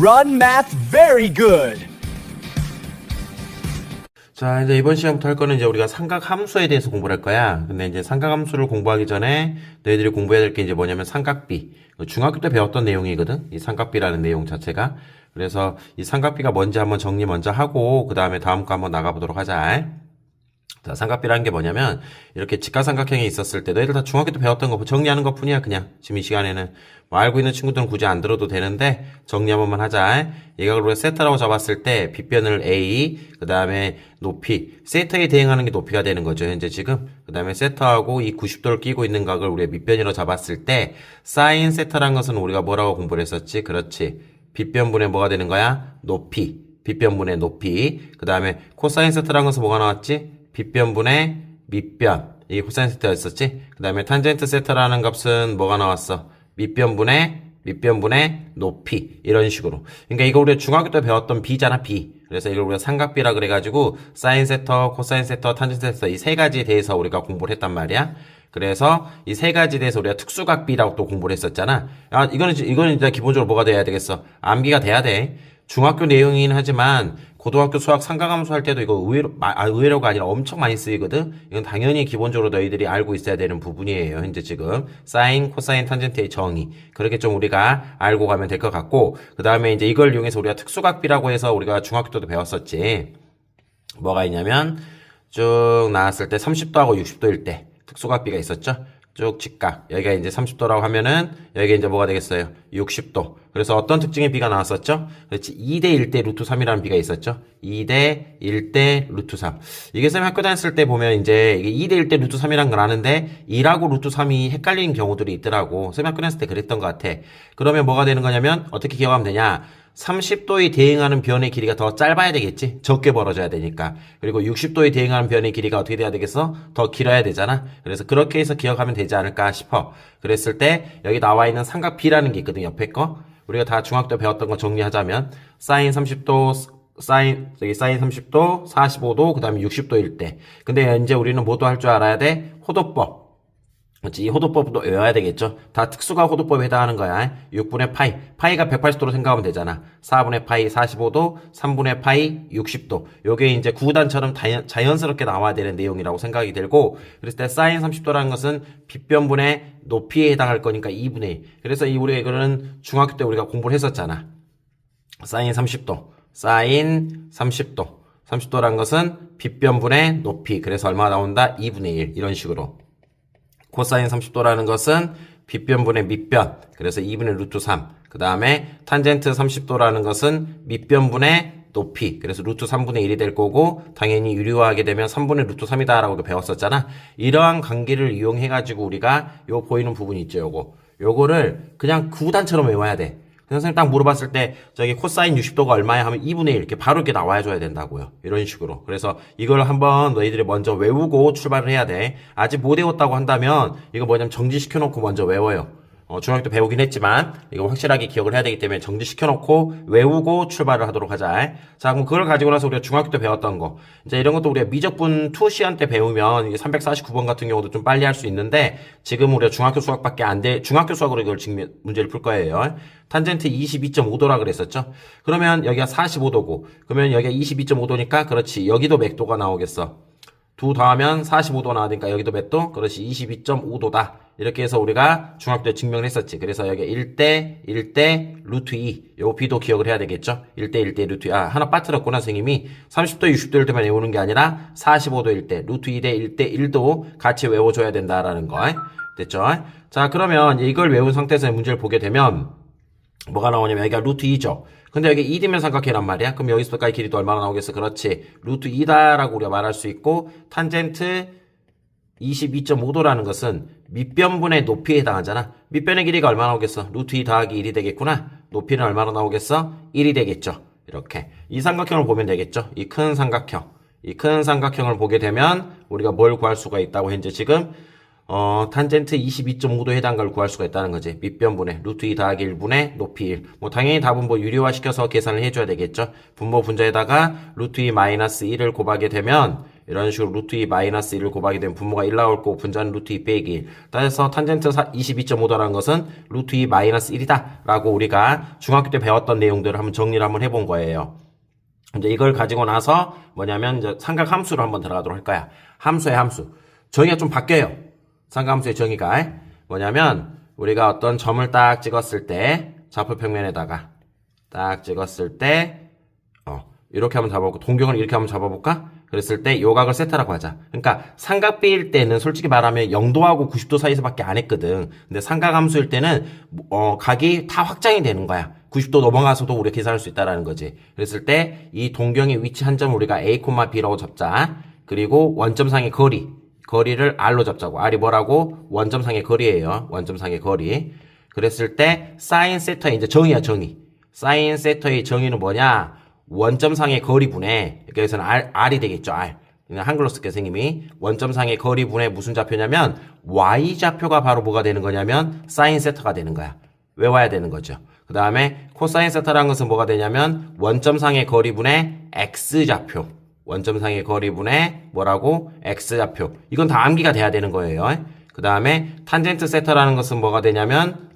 Run math very good. 자, 이제 이번 시간부터 할 거는 이제 우리가 삼각함수에 대해서 공부를 할 거야. 근데 이제 삼각함수를 공부하기 전에 너희들이 공부해야 될 게 이제 뭐냐면 삼각비. 중학교 때 배웠던 내용이거든. 이 삼각비라는 내용 자체가. 그래서 이 삼각비가 뭔지 한번 정리 먼저 하고 그 다음에 다음 거 한번 나가보도록 하자. 자, 삼각비라는 게 뭐냐면 이렇게 직각삼각형이 있었을 때 너희들 다 중학교 때 배웠던 거 정리하는 것 뿐이야. 그냥 지금 이 시간에는 뭐 알고 있는 친구들은 굳이 안 들어도 되는데 정리 한 번만 하자. 얘가 우리가 세타라고 잡았을 때 빗변을 A, 그 다음에 높이, 세타에 대응하는 게 높이가 되는 거죠. 현재 지금. 그 다음에 세타하고 이 90도를 끼고 있는 각을 우리가 밑변이라고 잡았을 때 사인 세타라는 것은 우리가 뭐라고 공부를 했었지? 그렇지. 빗변분의 뭐가 되는 거야? 높이. 빗변분의 높이. 그 다음에 코사인 세타라는 것은 뭐가 나왔지? 빗변분의 밑변. 이게 코사인 세타가 있었지? 그 다음에 탄젠트 세타라는 값은 뭐가 나왔어? 밑변분의 높이. 이런 식으로. 그러니까 이거 우리가 중학교 때 배웠던 B잖아, B. 그래서 이걸 우리가 삼각비라 그래가지고 사인 세터, 코사인 세터, 탄젠트 세터 이 세 가지에 대해서 우리가 공부를 했단 말이야. 그래서 이 세 가지에 대해서 우리가 특수각비라고 또 공부를 했었잖아. 아, 이거는 이제 기본적으로 뭐가 돼야 되겠어? 암기가 돼야 돼. 중학교 내용이긴 하지만 고등학교 수학 삼각함수 할 때도 이거 의외로가 아니라 엄청 많이 쓰이거든. 이건 당연히 기본적으로 너희들이 알고 있어야 되는 부분이에요. 현재 지금 사인, 코사인, 탄젠트의 정의 그렇게 좀 우리가 알고 가면 될 것 같고, 그 다음에 이제 이걸 이용해서 우리가 특수각비라고 해서 우리가 중학교 때도 배웠었지. 뭐가 있냐면 쭉 나왔을 때 30도하고 60도일 때 특수각비가 있었죠. 쭉 직각. 여기가 이제 30도라고 하면은 여기가 이제 뭐가 되겠어요? 60도. 그래서 어떤 특징의 비가 나왔었죠? 그렇지. 2대 1대 루트 3이라는 비가 있었죠? 2대 1대 루트 3. 이게 쌤 학교 다녔을 때 보면 이제 이게 2대 1대 루트 3이란 걸 아는데 2라고 루트 3이 헷갈리는 경우들이 있더라고. 쌤 학교 다녔을 때 그랬던 것 같아. 그러면 뭐가 되는 거냐면 어떻게 기억하면 되냐? 30도에 대응하는 변의 길이가 더 짧아야 되겠지? 적게 벌어져야 되니까. 그리고 60도에 대응하는 변의 길이가 어떻게 돼야 되겠어? 더 길어야 되잖아. 그래서 그렇게 해서 기억하면 되지 않을까 싶어. 그랬을 때 여기 나와 있는 삼각 B라는 게 있거든, 옆에 거. 우리가 다 중학교 때 배웠던 거 정리하자면 사인 30도, 사인 30도, 45도, 그 다음에 60도일 때. 근데 이제 우리는 뭐도 할 줄 알아야 돼? 호도법. 그렇지. 이 호도법도 외워야 되겠죠. 다 특수가 호도법에 해당하는 거야. 6분의 파이. 파이가 180도로 생각하면 되잖아. 4분의 파이 45도, 3분의 파이 60도. 요게 이제 구단처럼 자연스럽게 나와야 되는 내용이라고 생각이 들고, 그랬을 때 사인 30도라는 것은 빗변분의 높이에 해당할 거니까 2분의 1. 그래서 우리가 이거는 중학교 때 우리가 공부를 했었잖아. 사인 30도. 사인 30도. 30도라는 것은 빗변분의 높이. 그래서 얼마 나온다? 2분의 1. 이런 식으로. 코사인 30도라는 것은 빗변분의 밑변. 그래서 2분의 루트 3. 그 다음에 탄젠트 30도라는 것은 밑변분의 높이. 그래서 루트 3분의 1이 될 거고, 당연히 유리화하게 되면 3분의 루트 3이다 라고도 배웠었잖아. 이러한 관계를 이용해가지고 우리가 요 보이는 부분이 있죠. 요거를 그냥 구단처럼 외워야 돼. 선생님 딱 물어봤을 때 저기 코사인 60도가 얼마야 하면 2분의 1 이렇게 바로 이렇게 나와줘야 된다고요. 이런 식으로. 그래서 이걸 한번 너희들이 먼저 외우고 출발을 해야 돼. 아직 못 외웠다고 한다면 이거 뭐냐면 정지시켜놓고 먼저 외워요. 중학교 때 배우긴 했지만 이거 확실하게 기억을 해야 되기 때문에 정지시켜놓고 외우고 출발을 하도록 하자. 자, 그럼 그걸 가지고 나서 우리가 중학교 때 배웠던 거, 이제 이런 것도 우리가 미적분 2 시간 때 배우면 이게 349번 같은 경우도 좀 빨리 할 수 있는데, 지금 우리가 중학교 수학밖에 안 돼. 중학교 수학으로 이걸 지금 문제를 풀 거예요. 탄젠트 22.5도라 그랬었죠. 그러면 여기가 45도고, 그러면 여기가 22.5도니까 그렇지. 여기도 몇 도가 나오겠어? 2 더하면 45도 나오니까 여기도 몇 도? 그렇지. 22.5도다. 이렇게 해서 우리가 중학교 때 증명을 했었지. 그래서 여기 1대 루트 2. 요 B도 기억을 해야 되겠죠? 1대 루트 2. 아, 하나 빠뜨렸구나, 선생님이. 30도, 60도일 때만 외우는 게 아니라 45도일 때, 루트 2대 1도 같이 외워줘야 된다라는 거. 됐죠? 자, 그러면 이걸 외운 상태에서 문제를 보게 되면 뭐가 나오냐면 여기가 루트 2죠. 근데 여기 2디면 삼각형이란 말이야. 그럼 여기서까지 길이도 얼마나 나오겠어? 그렇지. 루트 2다라고 우리가 말할 수 있고, 탄젠트 22.5도라는 것은 밑변분의 높이에 해당하잖아. 밑변의 길이가 얼마나 나오겠어? 루트 2 더하기 1이 되겠구나. 높이는 얼마나 나오겠어? 1이 되겠죠. 이렇게. 이 삼각형을 보면 되겠죠. 이 큰 삼각형. 이 큰 삼각형을 보게 되면 우리가 뭘 구할 수가 있다고 현재 지금 탄젠트 22.5도에 해당한 걸 구할 수가 있다는 거지. 밑변분의 루트 2 더하기 1분의 높이 1. 뭐 당연히 답은 뭐 유리화 시켜서 계산을 해줘야 되겠죠. 분모 분자에다가 루트 2 마이너스 1을 곱하게 되면 이런 식으로 루트 2 마이너스 1을 곱하게 되면 분모가 1 나올 거고 분자는 루트 2 빼기 1. 따라서 탄젠트 22.5도라는 것은 루트 2 마이너스 1이다 라고 우리가 중학교 때 배웠던 내용들을 한번 정리를 한번 해본 거예요. 이제 이걸 가지고 나서 뭐냐면 이제 삼각함수로 한번 들어가도록 할 거야. 함수의 함수. 정의가 좀 바뀌어요. 삼각함수의 정의가 뭐냐면 우리가 어떤 점을 딱 찍었을 때 좌표 평면에다가 딱 찍었을 때 이렇게 한번 잡아볼까? 동경을 이렇게 한번 잡아볼까? 그랬을 때 요각을 세타라고 하자. 그러니까 삼각비일 때는 솔직히 말하면 0도하고 90도 사이에서밖에 안 했거든. 근데 삼각함수일 때는 각이 다 확장이 되는 거야. 90도 넘어가서도 우리가 계산할 수 있다라는 거지. 그랬을 때 이 동경의 위치 한 점을 우리가 A, B라고 잡자. 그리고 원점상의 거리를 R로 잡자고. R이 뭐라고? 원점상의 거리예요. 원점상의 거리. 그랬을 때 사인 세타의 이제 정의야, 정의. 사인 세타의 정의는 뭐냐? 원점상의 거리분의, 여기서는 R이 되겠죠, R. 그냥 한글로 쓸게요, 선생님이. 원점상의 거리분의 무슨 좌표냐면, Y좌표가 바로 뭐가 되는 거냐면, 사인 세타가 되는 거야. 외워야 되는 거죠. 그 다음에, 코사인 세타라는 것은 뭐가 되냐면, 원점상의 거리분의 X좌표. 원점상의 거리분의 뭐라고? X좌표. 이건 다 암기가 돼야 되는 거예요. 그 다음에, 탄젠트 세타라는 것은 뭐가 되냐면,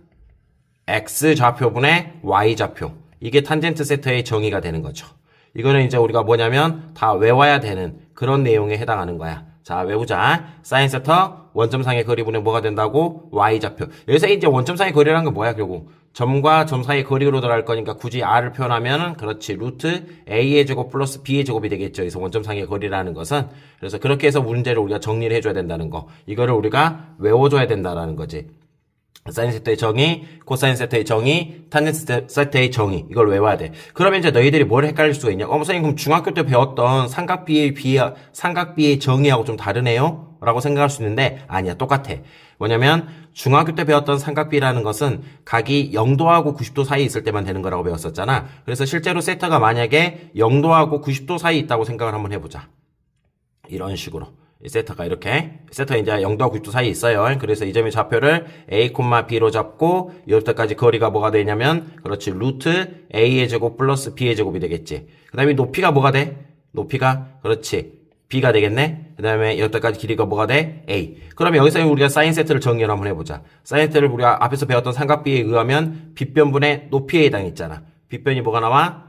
X좌표분의 Y좌표. 이게 탄젠트 세타의 정의가 되는 거죠. 이거는 이제 우리가 뭐냐면 다 외워야 되는 그런 내용에 해당하는 거야. 자, 외우자. 사인 세타 원점상의 거리분의 뭐가 된다고? Y좌표. 여기서 이제 원점상의 거리라는 건 뭐야, 결국? 점과 점 사이의 거리로 들어갈 거니까 굳이 R을 표현하면 그렇지. 루트 A의 제곱 플러스 B의 제곱이 되겠죠. 그래서 원점상의 거리라는 것은. 그래서 그렇게 해서 문제를 우리가 정리를 해줘야 된다는 거. 이거를 우리가 외워줘야 된다라는 거지. 사인 세타의 정의, 코사인 세타의 정의, 탄젠트 세타의 정의. 이걸 외워야 돼. 그러면 이제 너희들이 뭘 헷갈릴 수가 있냐? 선생님, 그럼 중학교 때 배웠던 삼각비의 정의하고 좀 다르네요? 라고 생각할 수 있는데, 아니야, 똑같아. 뭐냐면, 중학교 때 배웠던 삼각비라는 것은 각이 0도하고 90도 사이에 있을 때만 되는 거라고 배웠었잖아. 그래서 실제로 세타가 만약에 0도하고 90도 사이에 있다고 생각을 한번 해보자. 이런 식으로. 이 세타가 이렇게 세타 이제 0도와 90도 사이에 있어요. 그래서 이 점의 좌표를 A, B로 잡고 이때까지 거리가 뭐가 되냐면 그렇지 루트 A의 제곱 플러스 B의 제곱이 되겠지. 그 다음에 높이가 뭐가 돼? 높이가 그렇지 B가 되겠네. 그 다음에 이때까지 길이가 뭐가 돼? A. 그러면 여기서 우리가 사인 세트를 정의를 한번 해보자. 사인 세트를 우리가 앞에서 배웠던 삼각비에 의하면 빗변분의 높이에 해당했잖아. 빗변이 뭐가 나와?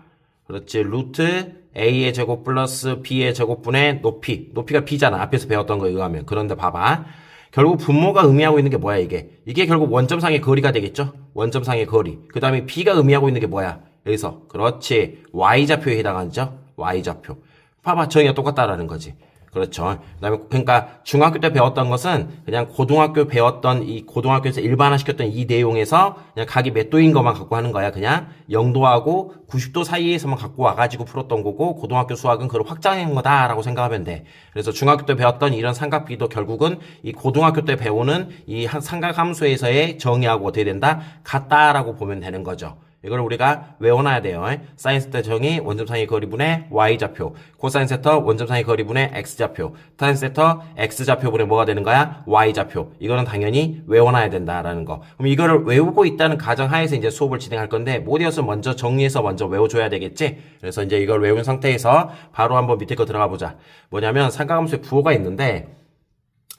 그렇지 루트 A의 제곱 플러스 B의 제곱분의 높이가 B잖아. 앞에서 배웠던 거에 의하면. 그런데 봐봐. 결국 분모가 의미하고 있는 게 뭐야, 이게? 이게 결국 원점상의 거리가 되겠죠? 원점상의 거리. 그 다음에 B가 의미하고 있는 게 뭐야? 여기서. 그렇지. Y좌표에 해당하죠? Y좌표. 봐봐. 정의가 똑같다라는 거지. 그렇죠. 그다음에 그러니까 중학교 때 배웠던 것은 그냥 고등학교에서 일반화시켰던 이 내용에서 그냥 각이 몇 도인 것만 갖고 하는 거야. 그냥 0도하고 90도 사이에서만 갖고 와가지고 풀었던 거고 고등학교 수학은 그걸 확장한 거다라고 생각하면 돼. 그래서 중학교 때 배웠던 이런 삼각비도 결국은 이 고등학교 때 배우는 이 삼각함수에서의 정의하고 어떻게 된다? 같다라고 보면 되는 거죠. 이걸 우리가 외워놔야 돼요. 사인 세타 정의 원점상의 거리분의 Y좌표, 코사인 세타 원점상의 거리분의 X좌표, 탄 세타 X좌표분의 뭐가 되는 거야? Y좌표. 이거는 당연히 외워놔야 된다라는 거. 그럼 이거를 외우고 있다는 가정하에서 이제 수업을 진행할 건데 모두에서 먼저 정리해서 먼저 외워줘야 되겠지? 그래서 이제 이걸 외운 상태에서 바로 한번 밑에 거 들어가 보자. 뭐냐면 삼각함수의 부호가 있는데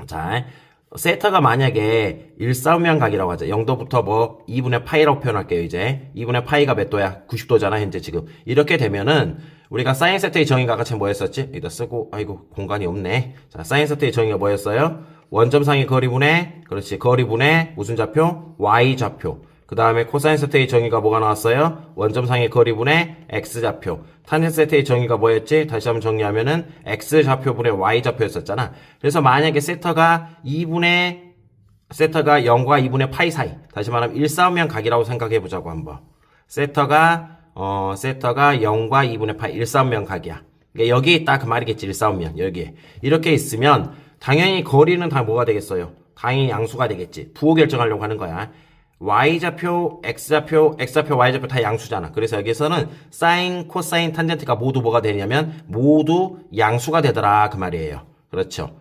자 세타가 만약에 일사분면각이라고 하자. 0도부터 뭐 2분의 파이라고 표현할게요. 이제 2분의 파이가 몇 도야? 90도잖아 현재 지금. 이렇게 되면은 우리가 사인 세타의 정의가 아까 뭐였었지? 여기다 쓰고 아이고 공간이 없네. 자 사인 세타의 정의가 뭐였어요? 원점상의 거리분의 그렇지 거리분의 무슨 좌표? Y좌표. 그 다음에 코사인 세타의 정의가 뭐가 나왔어요? 원점상의 거리분의 X좌표. 탄젠트 세타의 정의가 뭐였지? 다시 한번 정리하면은 X좌표분의 Y좌표였었잖아. 그래서 만약에 세타가 0과 2분의 파이 사이. 다시 말하면 일사분면 각이라고 생각해보자고 한번. 세타가 0과 2분의 파이 일사분면 각이야. 그러니까 여기 딱 그 말이겠지. 일사분면 여기에. 이렇게 있으면 당연히 거리는 다 뭐가 되겠어요? 당연히 양수가 되겠지. 부호 결정하려고 하는 거야. Y좌표, X좌표, X좌표, Y좌표 다 양수잖아. 그래서 여기서는 사인, 코사인, 탄젠트가 모두 뭐가 되냐면 모두 양수가 되더라 그 말이에요. 그렇죠.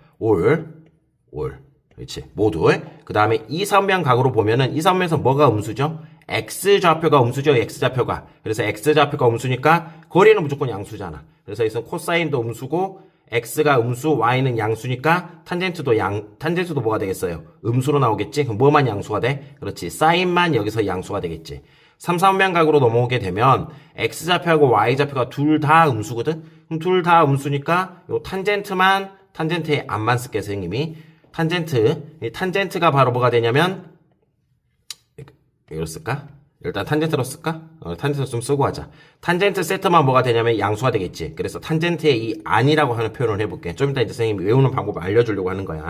그렇지. 모두. 그 다음에 이삼면 각으로 보면은 이삼면에서 뭐가 음수죠? X좌표가 음수죠. X좌표가. 그래서 X좌표가 음수니까 거리는 무조건 양수잖아. 그래서 여기서 코사인도 음수고 x가 음수, y는 양수니까 탄젠트도 뭐가 되겠어요? 음수로 나오겠지? 그럼 뭐만 양수가 돼? 그렇지. 사인만 여기서 양수가 되겠지. 3, 3면 각으로 넘어오게 되면 x좌표하고 y좌표가 둘 다 음수거든? 그럼 둘 다 음수니까 요 탄젠트의 앞만 쓸게, 선생님이. 이 탄젠트가 바로 뭐가 되냐면, 이걸 쓸까? 일단 탄젠트로 쓸까? 탄젠트로 좀 쓰고 하자. 탄젠트 세트만 뭐가 되냐면 양수가 되겠지. 그래서 탄젠트의 이 안이라고 하는 표현을 해볼게. 좀 이따 이제 선생님이 외우는 방법을 알려주려고 하는 거야.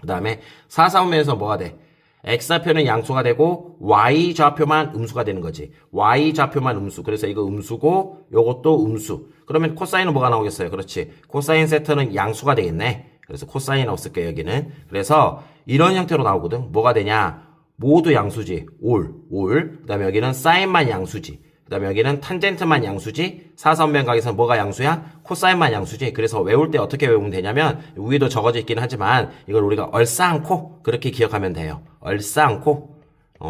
그 다음에 4, 4분면에서 뭐가 돼? x좌표는 양수가 되고 y좌표만 음수가 되는 거지. y좌표만 음수. 그래서 이거 음수고 요것도 음수. 그러면 코사인은 뭐가 나오겠어요? 그렇지. 코사인 세트는 양수가 되겠네. 그래서 코사인 없을게요, 여기는. 그래서 이런 형태로 나오거든. 뭐가 되냐? 모두 양수지. 올. 그 다음에 여기는 사인만 양수지. 그 다음에 여기는 탄젠트만 양수지. 사선변각에서는 뭐가 양수야? 코사인만 양수지. 그래서 외울 때 어떻게 외우면 되냐면 위에도 적어져 있긴 하지만 이걸 우리가 얼싸안고 그렇게 기억하면 돼요. 얼싸안고.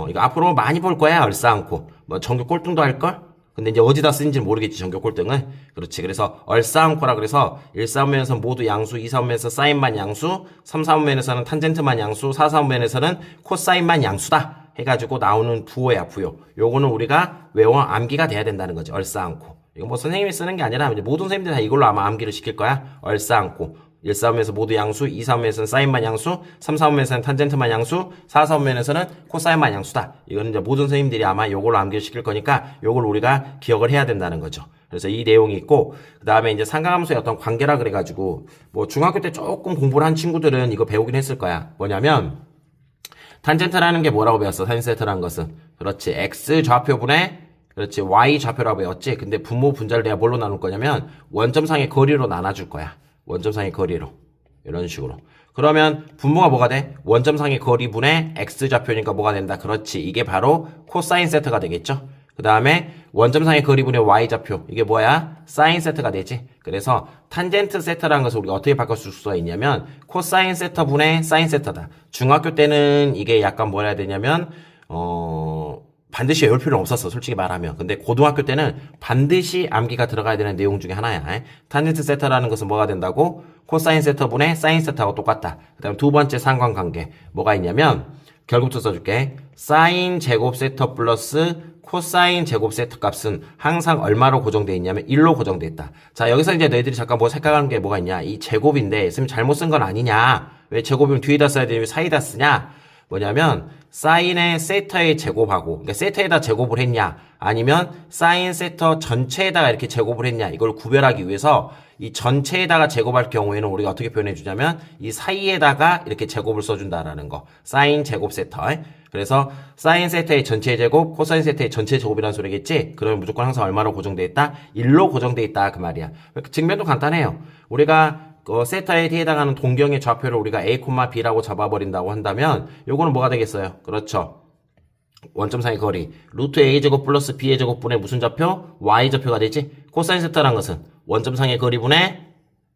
이거 앞으로 많이 볼 거야. 얼싸안고. 뭐 전교 꼴등도 할걸? 근데 이제 어디다 쓰는지 모르겠지, 전교 꼴등은. 그렇지. 그래서 얼싸안코라 그래서 1, 4분면에서는 모두 양수, 2, 4분면에서 사인만 양수, 3, 4분면에서는 탄젠트만 양수, 4, 4분면에서는 코사인만 양수다 해가지고 나오는 부호야, 부호. 요거는 우리가 외워 암기가 돼야 된다는 거지, 얼싸안코. 이거 뭐 선생님이 쓰는 게 아니라 이제 모든 선생님들 다 이걸로 아마 암기를 시킬 거야. 얼싸안코. 1, 4분면에서 모두 양수, 2, 4분면에서는 사인만 양수, 3, 4분면에서는 탄젠트만 양수, 4, 4분면에서는 코사인만 양수다. 이거는 이제 모든 선생님들이 아마 요걸로 암기를 시킬 거니까 요걸 우리가 기억을 해야 된다는 거죠. 그래서 이 내용이 있고, 그 다음에 이제 상가함수의 어떤 관계라 그래가지고, 뭐 중학교 때 조금 공부를 한 친구들은 이거 배우긴 했을 거야. 뭐냐면, 탄젠트라는 게 뭐라고 배웠어? 탄젠트라는 것은. 그렇지. x 좌표분의 그렇지. y 좌표라고 배웠지. 근데 분모 분자를 내가 뭘로 나눌 거냐면, 원점상의 거리로 나눠줄 거야. 원점상의 거리로. 이런 식으로. 그러면 분모가 뭐가 돼? 원점상의 거리분의 x좌표니까 뭐가 된다? 그렇지. 이게 바로 코사인 세트가 되겠죠? 그 다음에 원점상의 거리분의 y좌표. 이게 뭐야? 사인 세트가 되지. 그래서 탄젠트 세트라는 것을 우리가 어떻게 바꿔 쓸 수가 있냐면 코사인 세트분의 사인 세트다. 중학교 때는 이게 약간 뭐라 해야 되냐면 반드시 외울 필요는 없었어, 솔직히 말하면. 근데 고등학교 때는 반드시 암기가 들어가야 되는 내용 중에 하나야. 탄젠트 세타라는 것은 뭐가 된다고? 코사인 세타분의 사인 세타하고 똑같다. 그 다음 두 번째 상관관계. 뭐가 있냐면, 결국부터 써줄게. 사인 제곱 세터 플러스 코사인 제곱 세터 값은 항상 얼마로 고정되어 있냐면 1로 고정되어 있다. 자, 여기서 이제 너희들이 잠깐 뭐 생각하는 게 뭐가 있냐? 이 제곱인데, 선생님 잘못 쓴 건 아니냐? 왜 제곱이면 뒤에다 써야 되냐? 왜 사이에다 쓰냐? 뭐냐면 사인의 세터의 제곱하고, 그러니까 세터에다 제곱을 했냐 아니면 사인 세터 전체에다가 이렇게 제곱을 했냐, 이걸 구별하기 위해서 이 전체에다가 제곱할 경우에는 우리가 어떻게 표현해 주냐면 이 사이에다가 이렇게 제곱을 써준다라는 거. 사인 제곱 세터. 그래서 사인 세터의 전체 제곱, 코사인 세터의 전체 제곱이라는 소리겠지. 그러면 무조건 항상 얼마로 고정돼 있다? 1로 고정돼 있다, 그 말이야. 증명도 간단해요. 우리가 세타에 해당하는 동경의 좌표를 우리가 a, b라고 잡아버린다고 한다면 요거는 뭐가 되겠어요? 그렇죠. 원점상의 거리 루트 a제곱 플러스 b의 제곱분의 무슨 좌표? y좌표가 되지. 코사인 세타라는 것은 원점상의 거리분의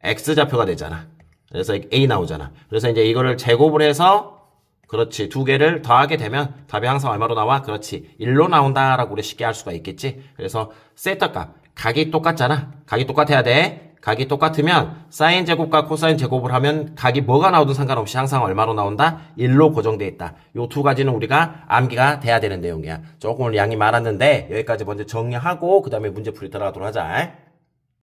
x좌표가 되잖아. 그래서 a 나오잖아. 그래서 이제 이거를 제곱을 해서 그렇지, 두 개를 더하게 되면 답이 항상 얼마로 나와? 그렇지, 1로 나온다라고 우리 쉽게 할 수가 있겠지. 그래서 세타 값 각이 똑같잖아. 각이 똑같아야 돼. 각이 똑같으면 사인 제곱과 코사인 제곱을 하면 각이 뭐가 나오든 상관없이 항상 얼마로 나온다? 1로 고정되어 있다. 요 두 가지는 우리가 암기가 돼야 되는 내용이야. 조금 양이 많았는데 여기까지 먼저 정리하고 그 다음에 문제 풀이 들어가도록 하자.